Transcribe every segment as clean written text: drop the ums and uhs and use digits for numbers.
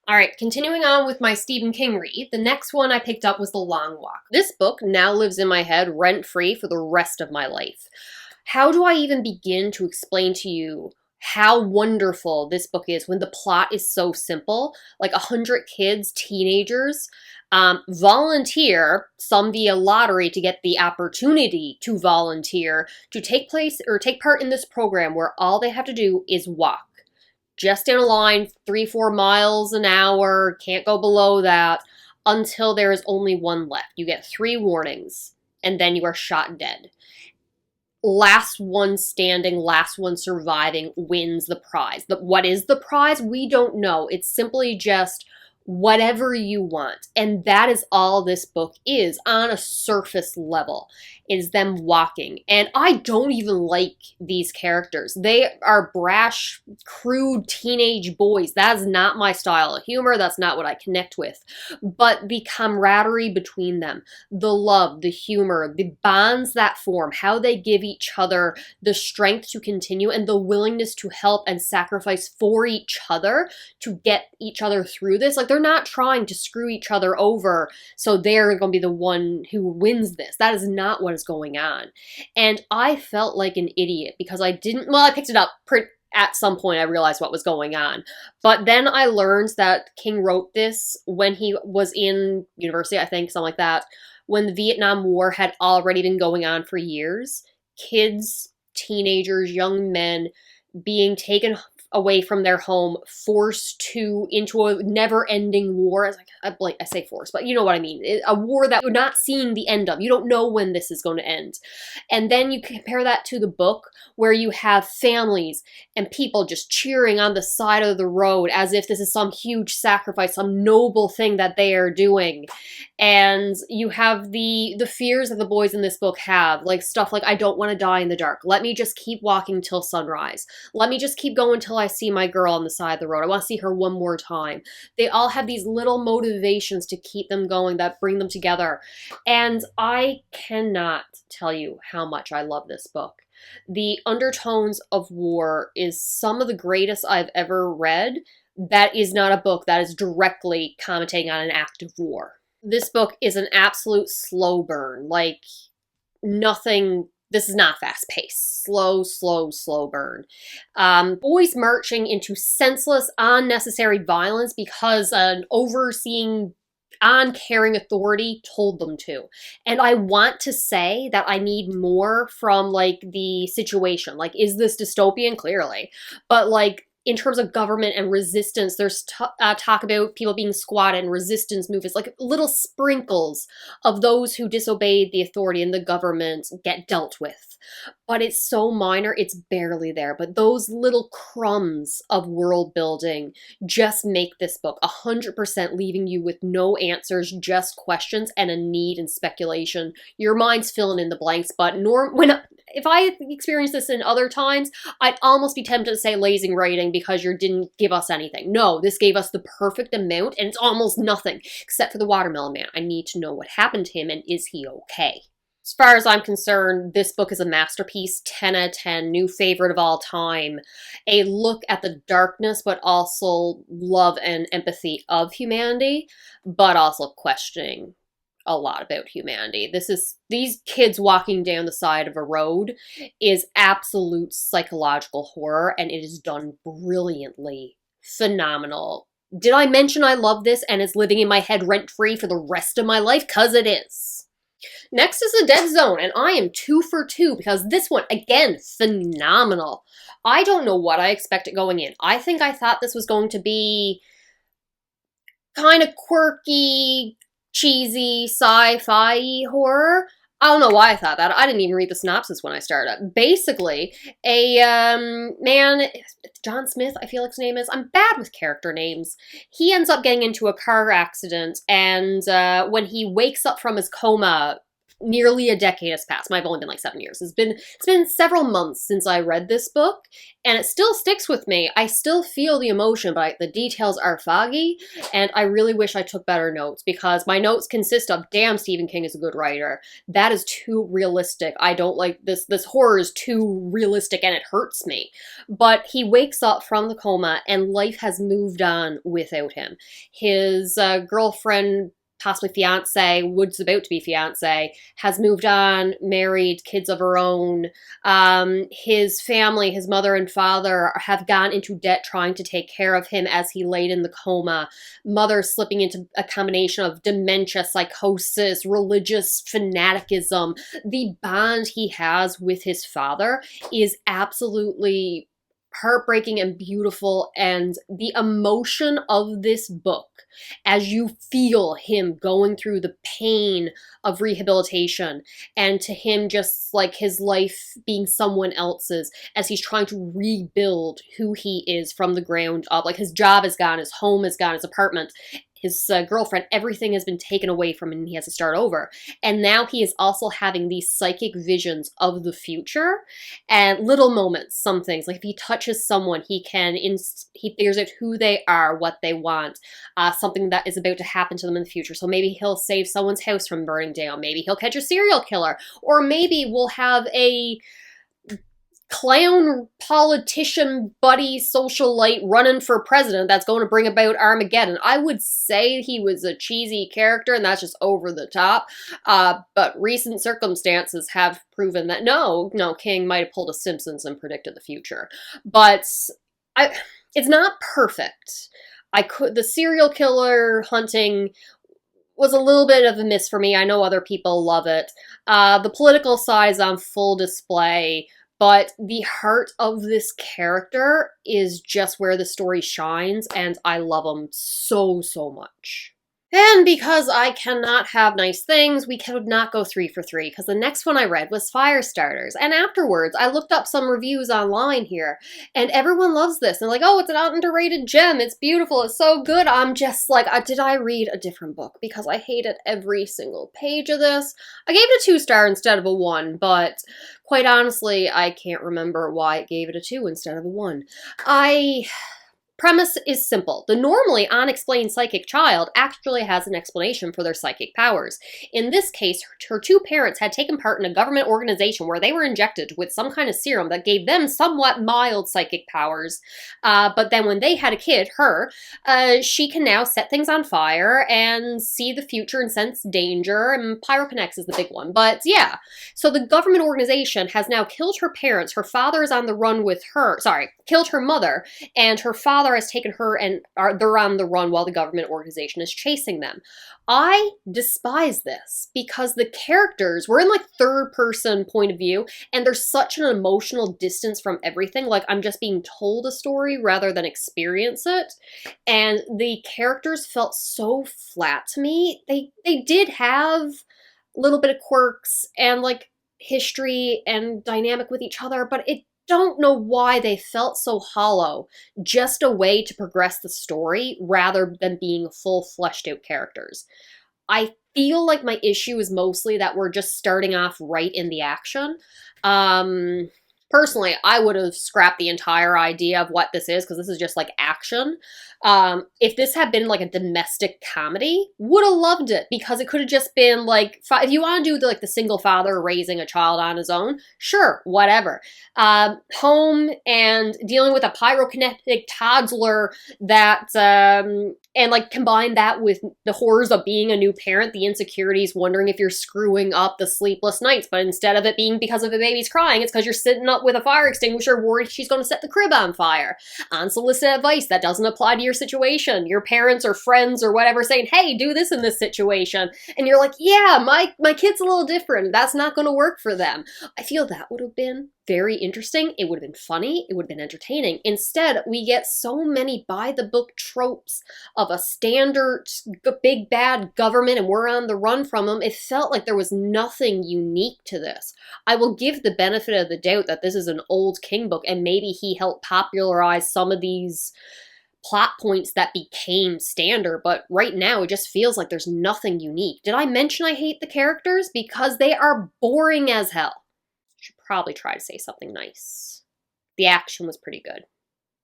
All right, continuing on with my Stephen King read, the next one I picked up was The Long Walk. This book now lives in my head rent-free for the rest of my life. How do I even begin to explain to you how wonderful this book is when the plot is so simple? Like 100 kids, teenagers, volunteer, some via lottery to get the opportunity to volunteer, to take place or take part in this program where all they have to do is walk just in a line, 3-4 miles an hour, can't go below that, until there is only one left. You get 3 warnings, and then you are shot dead. Last one standing, last one surviving wins the prize. But what is the prize? We don't know. It's simply just whatever you want. And that is all this book is on a surface level, is them walking. And I don't even like these characters. They are brash, crude teenage boys. That is not my style of humor. That's not what I connect with. But the camaraderie between them, the love, the humor, the bonds that form, how they give each other the strength to continue and the willingness to help and sacrifice for each other to get each other through this. Like, they're not trying to screw each other over so they're going to be the one who wins this. That is not what is going on. And I felt like an idiot because I picked it up at some point. I realized what was going on. But then I learned that King wrote this when he was in university, I think, something like that, when the Vietnam War had already been going on for years. Kids, teenagers, young men being taken away from their home, forced into a never-ending war. I say forced, but you know what I mean. A war that you're not seeing the end of. You don't know when this is going to end. And then you compare that to the book where you have families and people just cheering on the side of the road as if this is some huge sacrifice, some noble thing that they are doing. And you have the fears that the boys in this book have, like stuff like, I don't want to die in the dark. Let me just keep walking till sunrise. Let me just keep going till I see my girl on the side of the road. I want to see her one more time. They all have these little motivations to keep them going that bring them together. And I cannot tell you how much I love this book. The undertones of war is some of the greatest I've ever read. That is not a book that is directly commentating on an act of war. This book is an absolute slow burn. Like, nothing. This is not fast-paced. Slow burn. Boys marching into senseless, unnecessary violence because an overseeing, uncaring authority told them to. And I want to say that I need more from, like, the situation. Like, is this dystopian? Clearly. But, like, in terms of government and resistance, there's talk about people being squatted and resistance movements, like little sprinkles of those who disobeyed the authority and the government get dealt with. But it's so minor, it's barely there. But those little crumbs of world building just make this book 100% leaving you with no answers, just questions and a need and speculation. Your mind's filling in the blanks, but if I experienced this in other times, I'd almost be tempted to say lazy writing because you didn't give us anything. No, this gave us the perfect amount, and it's almost nothing, except for the Watermelon Man. I need to know what happened to him, and is he okay? As far as I'm concerned, this book is a masterpiece, 10 out of 10, new favorite of all time. A look at the darkness, but also love and empathy of humanity, but also questioning a lot about humanity. These kids walking down the side of a road is absolute psychological horror, and it is done brilliantly. Phenomenal. Did I mention I love this and it's living in my head rent-free for the rest of my life? 'Cause it is. Next is The Dead Zone, and I am 2 for 2 because this one, again, phenomenal. I don't know what I expected going in. I thought this was going to be kind of quirky, cheesy, sci-fi horror. I don't know why I thought that. I didn't even read the synopsis when I started. Basically, a man, John Smith, I feel like his name is. I'm bad with character names. He ends up getting into a car accident, and when he wakes up from his coma, nearly a decade has passed. Might have only been like 7 years. It's been several months since I read this book, and it still sticks with me. I still feel the emotion, but the details are foggy, and I really wish I took better notes, because my notes consist of, damn, Stephen King is a good writer. That is too realistic. I don't like this. This horror is too realistic, and it hurts me. But he wakes up from the coma, and life has moved on without him. His girlfriend, possibly fiance, was about to be fiance, has moved on, married, kids of her own. His family, his mother and father, have gone into debt trying to take care of him as he laid in the coma. Mother slipping into a combination of dementia, psychosis, religious fanaticism. The bond he has with his father is absolutely heartbreaking and beautiful, and the emotion of this book, as you feel him going through the pain of rehabilitation, and to him just like his life being someone else's as he's trying to rebuild who he is from the ground up. Like, his job is gone, his home is gone, his apartment, his girlfriend, everything has been taken away from him, and he has to start over. And now he is also having these psychic visions of the future, and little moments, some things. Like, if he touches someone, he figures out who they are, what they want, something that is about to happen to them in the future. So maybe he'll save someone's house from burning down. Maybe he'll catch a serial killer. Or maybe we'll have a clown politician buddy socialite running for president that's going to bring about Armageddon. I would say he was a cheesy character, and that's just over the top. But recent circumstances have proven that no, King might have pulled a Simpsons and predicted the future. But it's not perfect. The serial killer hunting was a little bit of a miss for me. I know other people love it. The political side is on full display. But the heart of this character is just where the story shines, and I love him so, so much. And because I cannot have nice things, we could not go 3 for 3, because the next one I read was Firestarters. And afterwards, I looked up some reviews online here, and everyone loves this. And like, oh, it's an underrated gem. It's beautiful. It's so good. I'm just like, did I read a different book? Because I hated every single page of this. I gave it a 2-star instead of a 1, but quite honestly, I can't remember why it gave it a 2 instead of a 1. Premise is simple. The normally unexplained psychic child actually has an explanation for their psychic powers. In this case, her 2 parents had taken part in a government organization where they were injected with some kind of serum that gave them somewhat mild psychic powers. But then when they had a kid, she can now set things on fire and see the future and sense danger, and pyrokinetics is the big one. But yeah, so the government organization has now killed her parents. Her father is on the run with her. Killed her mother, and her father has taken her, and they're on the run while the government organization is chasing them. I despise this because the characters, we're in like 3rd-person point of view, and there's such an emotional distance from everything. Like, I'm just being told a story rather than experience it. And the characters felt so flat to me. They did have a little bit of quirks and like history and dynamic with each other, but it don't know why they felt so hollow, just a way to progress the story rather than being full fleshed out characters. I feel like my issue is mostly that we're just starting off right in the action. Personally, I would have scrapped the entire idea of what this is, because this is just like action. If this had been like a domestic comedy, would have loved it, because it could have just been like, if you want to do the single father raising a child on his own, sure, whatever. Home and dealing with a pyrokinetic toddler that, and like combine that with the horrors of being a new parent, the insecurities, wondering if you're screwing up the sleepless nights, but instead of it being because of the baby's crying, it's because you're sitting up with a fire extinguisher worried she's going to set the crib on fire. Unsolicited advice that doesn't apply to your situation. Your parents or friends or whatever saying, hey, do this in this situation. And you're like, yeah, my kid's a little different. That's not going to work for them. I feel that would have been very interesting. It would have been funny. It would have been entertaining. Instead, we get so many by-the-book tropes of a standard big bad government and we're on the run from them. It felt like there was nothing unique to this. I will give the benefit of the doubt that this is an old King book and maybe he helped popularize some of these plot points that became standard, but right now it just feels like there's nothing unique. Did I mention I hate the characters? Because they are boring as hell. Should probably try to say something nice. The action was pretty good.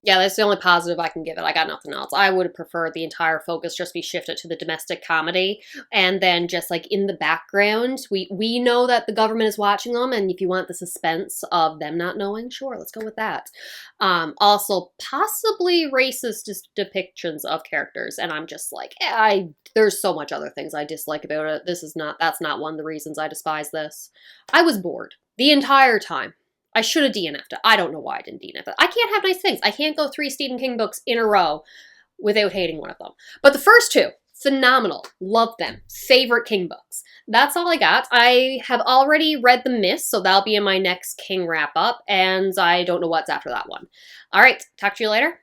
Yeah, that's the only positive I can give it. I got nothing else. I would have preferred the entire focus just be shifted to the domestic comedy, and then just like in the background, we know that the government is watching them, and if you want the suspense of them not knowing, sure, let's go with that. Also, possibly racist depictions of characters, and I'm just like, there's so much other things I dislike about it. That's not one of the reasons I despise this. I was bored the entire time. I should have DNF'd it. I don't know why I didn't DNF it. I can't have nice things. I can't go 3 Stephen King books in a row without hating one of them. But the first 2, phenomenal. Love them. Favorite King books. That's all I got. I have already read The Mist, so that'll be in my next King wrap-up, and I don't know what's after that one. All right, talk to you later.